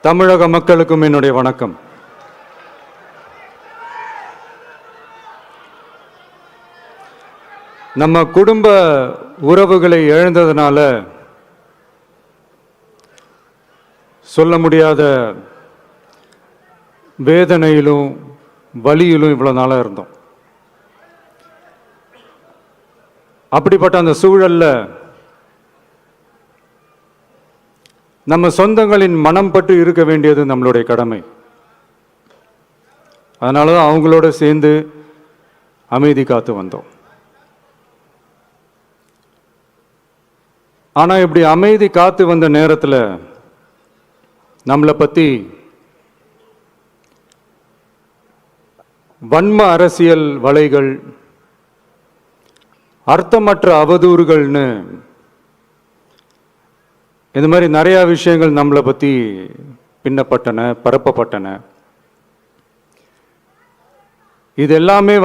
தமிழக மக்களுக்கும் என்னுடைய வணக்கம். நம்ம குடும்ப உறவுகளை இழந்ததுனால சொல்ல முடியாத வேதனையிலும் வலியிலும் இவ்வளவு நாளா இருந்தோம். அப்படிப்பட்ட அந்த சூழல்ல நம்ம சொந்தங்களின் மனம் பட்டு இருக்க வேண்டியது நம்மளுடைய கடமை. அதனாலதான் அவங்களோட சேர்ந்து அமைதி காத்து வந்தோம். ஆனா இப்படி அமைதி காத்து வந்த நேரத்தில் நம்மளை பத்தி வன்ம அரசியல் வலைகள், அர்த்தமற்ற அவதூறுகள்னு இந்த மாதிரி நிறைய விஷயங்கள் நம்மளை பத்தி பின்னப்பட்டன, பரப்பப்பட்டன. இது எல்லாமே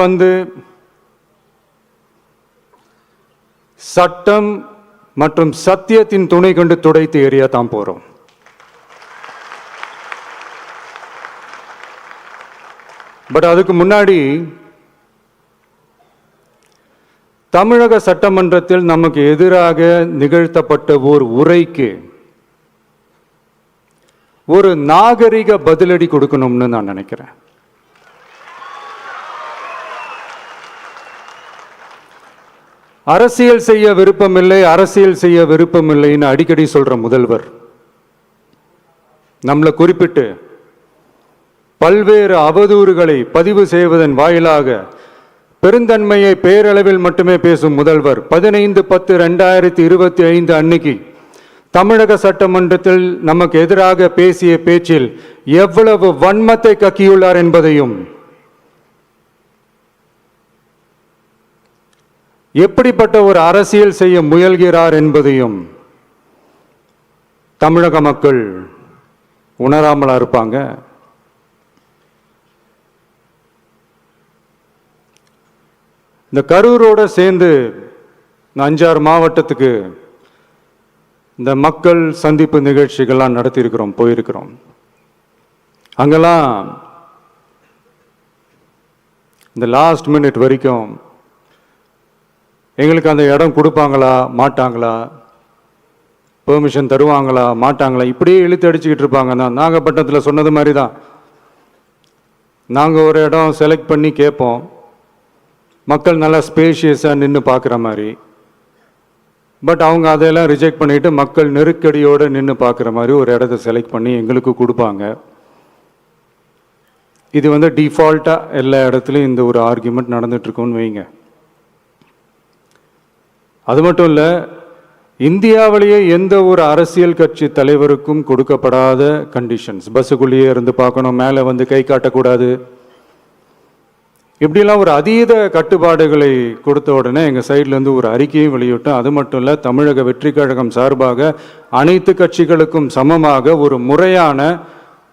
சட்டம் மற்றும் சத்தியத்தின் துணை கொண்டு துடைத்து எறியத்தான் போறோம். பட் அதுக்கு முன்னாடி தமிழக சட்டமன்றத்தில் நமக்கு எதிராக நிகழ்த்தப்பட்ட ஒரு உரைக்கு ஒரு நாகரிக பதிலடி கொடுக்கணும்னு நான் நினைக்கிறேன். அரசியல் செய்ய விருப்பமில்லை, அரசியல் செய்ய விருப்பமில்லைன்னு அடிக்கடி சொல்ற முதல்வர் நம்மளை குறிப்பிட்டு பல்வேறு அவதூறுகளை பதிவு செய்வதன் வாயிலாக பெருந்தன்மையை பேரளவில் மட்டுமே பேசும் முதல்வர் 15/10/2025 அன்னைக்கு தமிழக சட்டமன்றத்தில் நமக்கு எதிராக பேசிய பேச்சில் எவ்வளவு வன்மத்தை கக்கியுள்ளார் என்பதையும், எப்படிப்பட்ட ஒரு அரசியல் செய்ய முயல்கிறார் என்பதையும் தமிழக மக்கள் உணராமலா இருப்பாங்க. இந்த கரூரோட சேர்ந்து 5-6 மாவட்டத்துக்கு இந்த மக்கள் சந்திப்பு நிகழ்ச்சிகள்லாம் நடத்தியிருக்கிறோம், போயிருக்கிறோம். அங்கெல்லாம் இந்த லாஸ்ட் மினிட் வரைக்கும் எங்களுக்கு அந்த இடம் கொடுப்பாங்களா மாட்டாங்களா, பெர்மிஷன் தருவாங்களா மாட்டாங்களா, இப்படியே இழுத்து அடிச்சுக்கிட்டு இருப்பாங்க. தான் நாகப்பட்டினத்தில் சொன்னது மாதிரி தான். நாங்கள் ஒரு இடம் செலக்ட் பண்ணி கேட்போம், மக்கள் நல்லா ஸ்பேஷியஸாக நின்று பார்க்குற மாதிரி. பட் அவங்க அதையெல்லாம் ரிஜெக்ட் பண்ணிட்டு மக்கள் நெருக்கடியோடு நின்று பார்க்குற மாதிரி ஒரு இடத்த செலக்ட் பண்ணி எங்களுக்கு கொடுப்பாங்க. இது டிஃபால்ட்டாக எல்லா இடத்துலையும் இந்த ஒரு ஆர்கியூமெண்ட் நடந்துட்டுருக்கோன்னு வைங்க. அது மட்டும் இல்லை, இந்தியாவிலேயே எந்த ஒரு அரசியல் கட்சி தலைவருக்கும் கொடுக்கப்படாத கண்டிஷன்ஸ். பஸ்ஸுக்குள்ளேயே இருந்து பார்க்கணும், மேலே கை காட்டக்கூடாது, இப்படிலாம் ஒரு அதீத கட்டுப்பாடுகளை கொடுத்த உடனே எங்கள் சைட்லேருந்து ஒரு அறிக்கையும் வெளியிட்டோம். அது மட்டும் இல்லை, தமிழக வெற்றி கழகம் சார்பாக அனைத்து கட்சிகளுக்கும் சமமாக ஒரு முறையான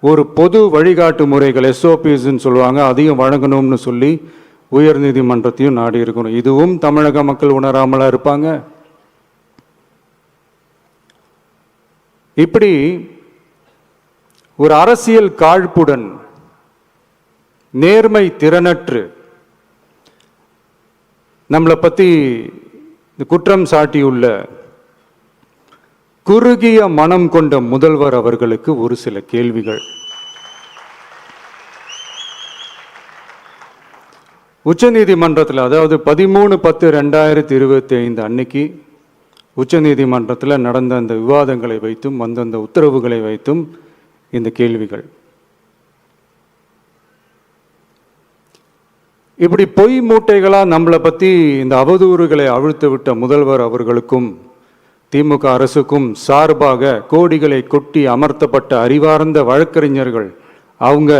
ஒரு பொது வழிகாட்டு முறைகள், SOPஸ்ன்னு சொல்லுவாங்க, அதையும் வழங்கணும்னு சொல்லி உயர் நீதிமன்றத்தையும் நாடி இருக்கணும். இதுவும் தமிழக மக்கள் உணராமலா இருப்பாங்க. இப்படி ஒரு அரசியல் காழ்ப்புடன், நேர்மை திறனற்று நம்மளை பத்தி குற்றம் சாட்டியுள்ள குறுகிய மனம் கொண்ட முதல்வர் அவர்களுக்கு ஒரு சில கேள்விகள். உச்சநீதிமன்றத்தில், அதாவது 13/10/2025 அன்னைக்கு உச்சநீதிமன்றத்தில் நடந்த அந்த விவாதங்களை வைத்தும் அந்த உத்தரவுகளை வைத்தும் இந்த கேள்விகள். இப்படி பொய் மூட்டைகளாக நம்மளை பற்றி இந்த அவதூறுகளை அவிழ்த்து விட்ட முதல்வர் அவர்களுக்கும் திமுக அரசுக்கும் சார்பாக கோடிகளை கொட்டி அமர்த்தப்பட்ட அறிவார்ந்த வழக்கறிஞர்கள் அவங்க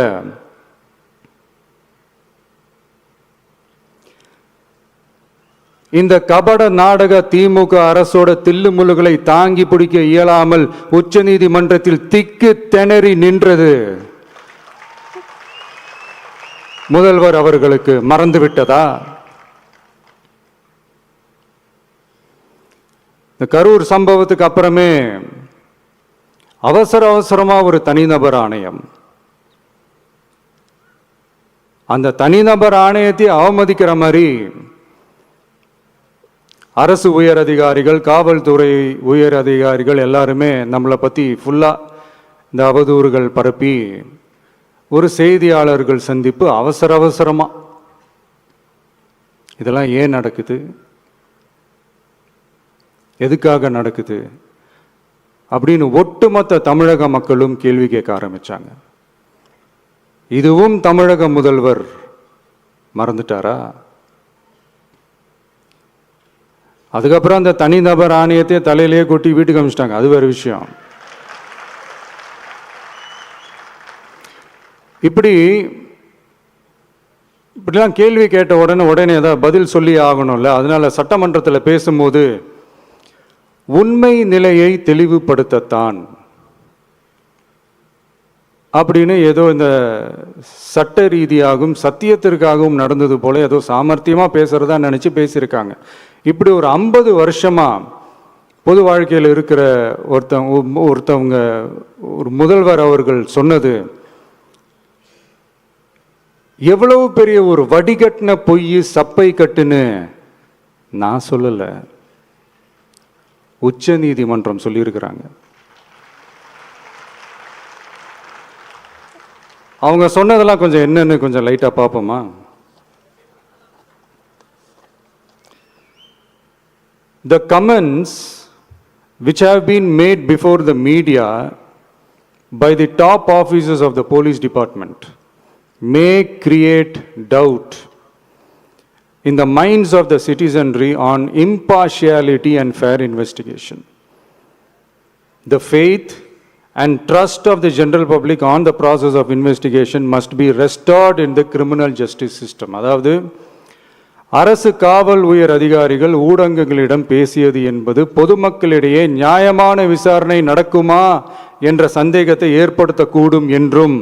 இந்த கபட நாடக திமுக அரசோட தில்லுமுல்லுகளை தாங்கி பிடிக்க இயலாமல் உச்ச நீதிமன்றத்தில் திக்கு திணறி நின்றது முதல்வர் அவர்களுக்கு மறந்துவிட்டதா? இந்த கரூர் சம்பவத்துக்கு அப்புறமே அவசரமா ஒரு தனிநபர் ஆணையம். அந்த தனிநபர் ஆணையத்தை அவமதிக்கிற மாதிரி அரசு உயர் அதிகாரிகள், காவல்துறை உயர் அதிகாரிகள் எல்லாருமே நம்மளை பற்றி ஃபுல்லாக இந்த அவதூறுகள் பரப்பி ஒரு செய்தியாளர்கள் சந்திப்பு அவசரமாக. இதெல்லாம் ஏன் நடக்குது, எதுக்காக நடக்குது அப்படின்னு ஒட்டுமொத்த தமிழக மக்களும் கேள்வி கேட்க ஆரம்பிச்சாங்க. இதுவும் தமிழக முதல்வர் மறந்துட்டாரா? அதுக்கப்புறம் அந்த தனிநபர் ஆணையத்தை தலையிலேயே கொட்டி வீட்டுக்கு அனுப்பிச்சிட்டாங்க. அது வேறு விஷயம். இப்படிலாம் கேள்வி கேட்ட உடனே ஏதாவது பதில் சொல்லி ஆகணும்ல. அதனால சட்டமன்றத்தில் பேசும்போது உண்மை நிலையை தெளிவுபடுத்தத்தான் அப்படின்னு ஏதோ இந்த சட்ட ரீதியாகவும் சத்தியத்திற்காகவும் நடந்தது போல ஏதோ சாமர்த்தியமாக பேசுறதா நினச்சி பேசியிருக்காங்க. இப்படி ஒரு 50 வருஷமாக பொது வாழ்க்கையில் இருக்கிற ஒருத்தவங்க ஒரு முதல்வர் அவர்கள் சொன்னது எவ்வளவு பெரிய ஒரு வடிகட்டின பொய், சப்பை கட்டுன்னு நான் சொல்லலை, உச்ச நீதிமன்றம் சொல்லியிருக்கிறாங்க. அவங்க சொன்னதெல்லாம் கொஞ்சம் என்னன்னு கொஞ்சம் லைட்டா பார்ப்போமா? The comments which have been made before the media by the top officers of the police department may create doubt in the minds of the citizenry on impartiality and fair investigation. The faith and trust of the general public on the process of investigation must be restored in the criminal justice system. அதாவது அரசு காவல் உயர் அதிகாரிகள் ஊடகங்களிடம் பேசியது என்பது பொதுமக்களிடையே நியாயமான விசாரணை நடக்குமா என்ற சந்தேகத்தை ஏற்படுத்தக்கூடும் என்றும்,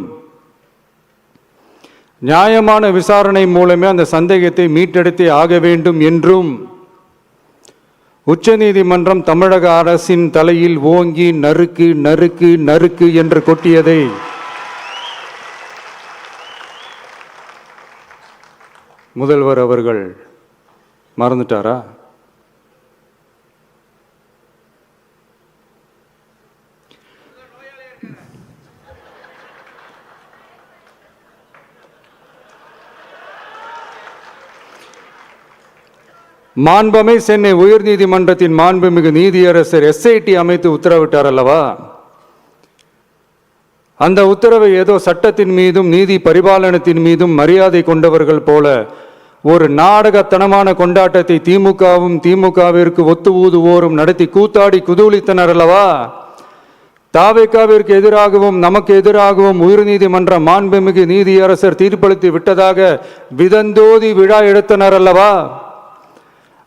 நியாயமான விசாரணை மூலமே அந்த சந்தேகத்தை மீட்டெடுத்தே ஆக வேண்டும் என்றும் உச்சநீதிமன்றம் தமிழக அரசின் தலையில் ஓங்கி நறுக்கு நறுக்கு நறுக்கு என்று கொட்டியதை முதல்வர் அவர்கள் மறந்துட்டாரா? மாண்புமை சென்னை உயர்நீதிமன்றத்தின் மாண்புமிகு நீதியரசர் SIT அமைத்து உத்தரவிட்டார் அல்லவா? அந்த உத்தரவை ஏதோ சட்டத்தின் மீதும் நீதி பரிபாலனத்தின் மீதும் மரியாதை கொண்டவர்கள் போல ஒரு நாடகத்தனமான கொண்டாட்டத்தை திமுகவிற்கு ஒத்து ஊதுவோரும் நடத்தி கூத்தாடி குதூளித்தனர் அல்லவா? தாவேகாவிற்கு எதிராகவும் நமக்கு எதிராகவும் உயர்நீதிமன்ற மாண்புமிகு நீதியரசர் தீர்ப்பளித்து விட்டதாக விதந்தோதி விழா எடுத்தனர் அல்லவா?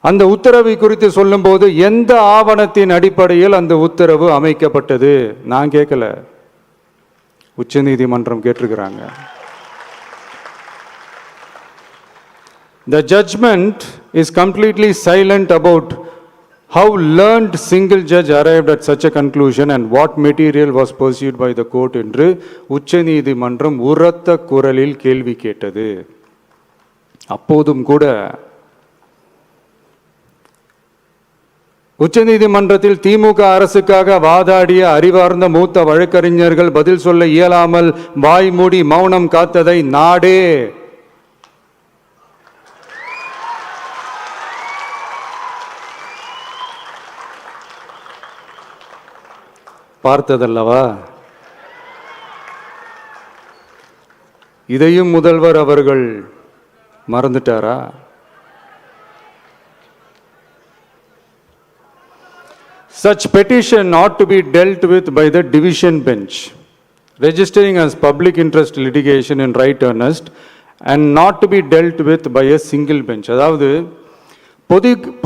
அந்த உத்தரவை குறித்து சொல்லும்போது எந்த ஆவணத்தின் அடிப்படையில் அந்த உத்தரவு அமைக்கப்பட்டது? நான் கேட்கல, உச்சநீதிமன்றம் கேட்டிருக்கிறாங்க. The judgment is completely silent about how learned single judge arrived at such a conclusion and what material was pursued by the court என்று உச்சநீதிமன்றம் உரத்த குரலில் கேள்வி கேட்டது. அப்போதும் கூட உச்சநீதிமன்றத்தில் திமுக அரசுக்காக வாதாடிய அறிவார்ந்த மூத்த வழக்கறிஞர்கள் பதில் சொல்ல இயலாமல் வாய் மூடி மௌனம் காத்ததை நாடே பார்த்ததல்லவா? இதையும் முதல்வர் அவர்கள் மறந்துட்டாரா? Such petition ought to be dealt with by the division bench, registering as public interest litigation in right earnest and not to be dealt with by a single bench. அதாவது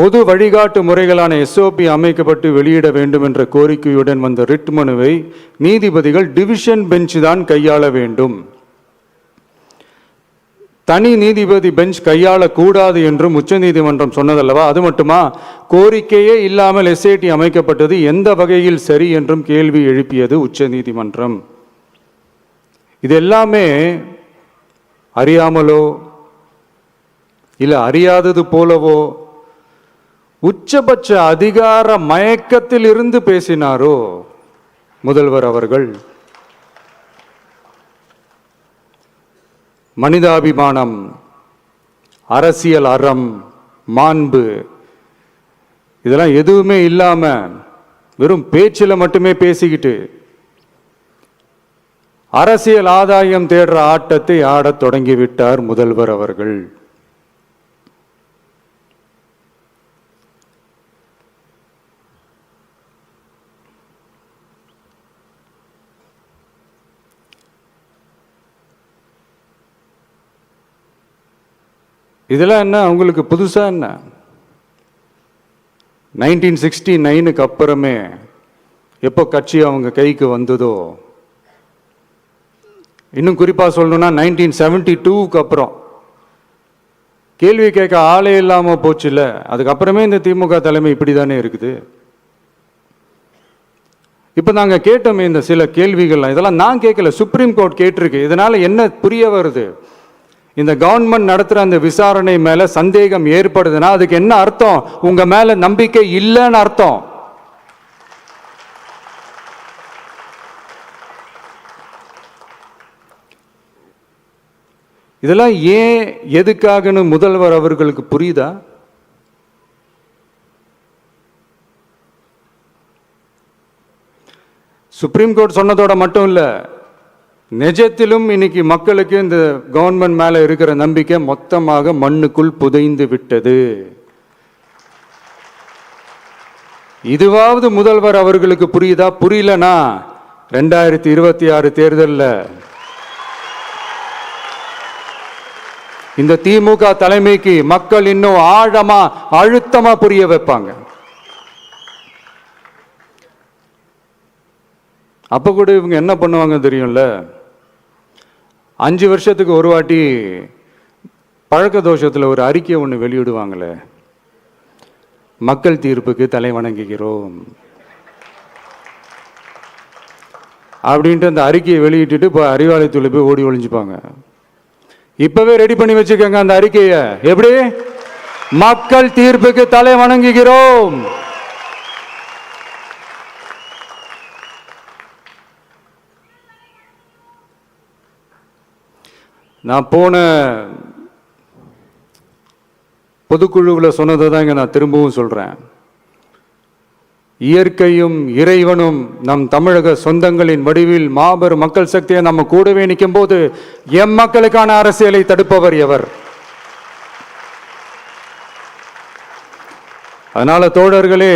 பொது வழிகாட்டு முறைகளான SOP அமைக்கப்பட்டு வெளியிட வேண்டும் என்ற கோரிக்கையுடன் வந்த ரிட் மனுவை நீதிபதிகள் டிவிஷன் பெஞ்ச் தான் கையாள வேண்டும். தனி நீதிபதி பெஞ்ச் கையாளக்கூடாது என்றும் உச்சநீதிமன்றம் சொன்னதல்லவா? அது மட்டுமா, கோரிக்கையே இல்லாமல் எஸ்ஐடி அமைக்கப்பட்டது எந்த வகையில் சரி என்றும் கேள்வி எழுப்பியது உச்சநீதிமன்றம். இது எல்லாமே அறியாமலோ இல்லை அறியாதது போலவோ உச்சபட்ச அதிகார மயக்கத்தில் இருந்து பேசினாரோ முதல்வர் அவர்கள்? மனிதாபிமானம், அரசியல் அறம், மாண்பு இதெல்லாம் எதுவுமே இல்லாம வெறும் பேச்சில் மட்டுமே பேசிக்கிட்டு அரசியல் ஆதாயம் தேடுற ஆட்டத்தை ஆடத் தொடங்கிவிட்டார் முதல்வர் அவர்கள். இதெல்லாம் என்ன அவங்களுக்கு புதுசா? என்ன 1969க்கு அப்புறமே எப்போ கட்சி அவங்க கைக்கு வந்ததோ, இன்னும் குறிப்பாக சொல்லணும்னா 1972க்கு அப்புறம் கேள்வி கேட்க ஆளே இல்லாமல் போச்சுல்ல, அதுக்கப்புறமே இந்த திமுக தலைமை இப்படி தானே இருக்குது. இப்போ நாங்கள் கேட்டோமே இந்த சில கேள்விகள்லாம், இதெல்லாம் நான் கேட்கல, சுப்ரீம் கோர்ட் கேட்டிருக்கு. இதனால என்ன புரிய வருது? இந்த கவர்மெண்ட் நடத்துற அந்த விசாரணை மேல சந்தேகம் ஏற்படுதுன்னா அதுக்கு என்ன அர்த்தம்? உங்க மேல நம்பிக்கை இல்லைன்னு அர்த்தம். இதெல்லாம் ஏன் எதுக்காகன்னு முதல்வர் அவர்களுக்கு புரியுதா? சுப்ரீம் கோர்ட் சொன்னதோட மட்டும் இல்ல, நிஜத்திலும் இன்னைக்கு மக்களுக்கு இந்த கவர்மெண்ட் மேல இருக்கிற நம்பிக்கை மொத்தமாக மண்ணுக்குள் புதைந்து விட்டது. இதுவாவது முதல்வர் அவர்களுக்கு புரியுதா? புரியலனா 2026 தேர்தலில் இந்த திமுக தலைமைக்கு மக்கள் இன்னும் ஆழமா அழுத்தமா புரிய வைப்பாங்க. அப்ப கூட இவங்க என்ன பண்ணுவாங்க தெரியும்ல, 5 வருஷத்துக்கு ஒரு வாட்டி பழக்க தோஷத்தில் ஒரு அறிக்கை ஒன்று வெளியிடுவாங்களே, மக்கள் தீர்ப்புக்கு தலை வணங்குகிறோம் அப்படின்ட்டு அந்த அறிக்கையை வெளியிட்டு இப்போ அறிவாலயத்தில் போய் ஓடி ஒளிஞ்சுப்பாங்க. இப்பவே ரெடி பண்ணி வச்சுக்கோங்க அந்த அறிக்கையை. எப்படி? மக்கள் தீர்ப்புக்கு தலை வணங்குகிறோம். நான் போன பொதுக்குழுவில் சொன்னதை தான் இங்கே நான் திரும்பவும் சொல்கிறேன். இயற்கையும் இறைவனும் நம் தமிழக சொந்தங்களின் வடிவில் மாபெரும் மக்கள் சக்தியை நம்ம கூடவே நிற்கும் போது எம் மக்களுக்கான அரசியலை தடுப்பவர் எவர்? அதனால தோழர்களே,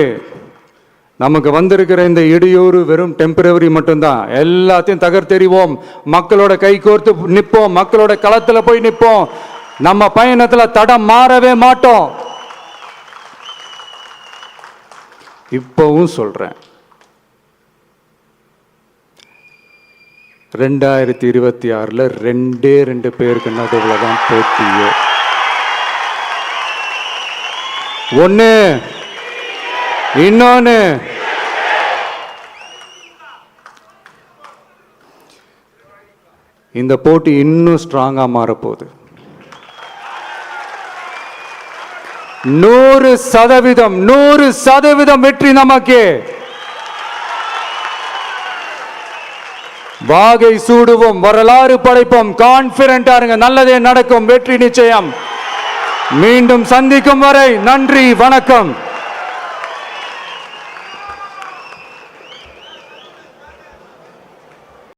நமக்கு வந்திருக்கிற இந்த இடையூறு வெறும் டெம்பரவரி மட்டும்தான். எல்லாத்தையும் தகர்த்தெறிவோம், மக்களோட கை கோர்த்து நிற்போம், மக்களோட களத்தில் போய் நிற்போம். நம்ம பயணத்தில் தடம் மாறவே மாட்டோம். இப்பவும் சொல்றேன், 2026 2 பேருக்கு நடுவில் தான் போட்டியே. ஒண்ணு, இன்னொன்னு இந்த போட்டி இன்னும் ஸ்ட்ராங்கா மாறப்போகுது. 100% வெற்றி நமக்கு. வாகை சூடுவோம், வரலாறு படைப்போம், கான்பிடென்டா இருங்க, நல்லதே நடக்கும், வெற்றி நிச்சயம். மீண்டும் சந்திக்கும் வரை நன்றி, வணக்கம்.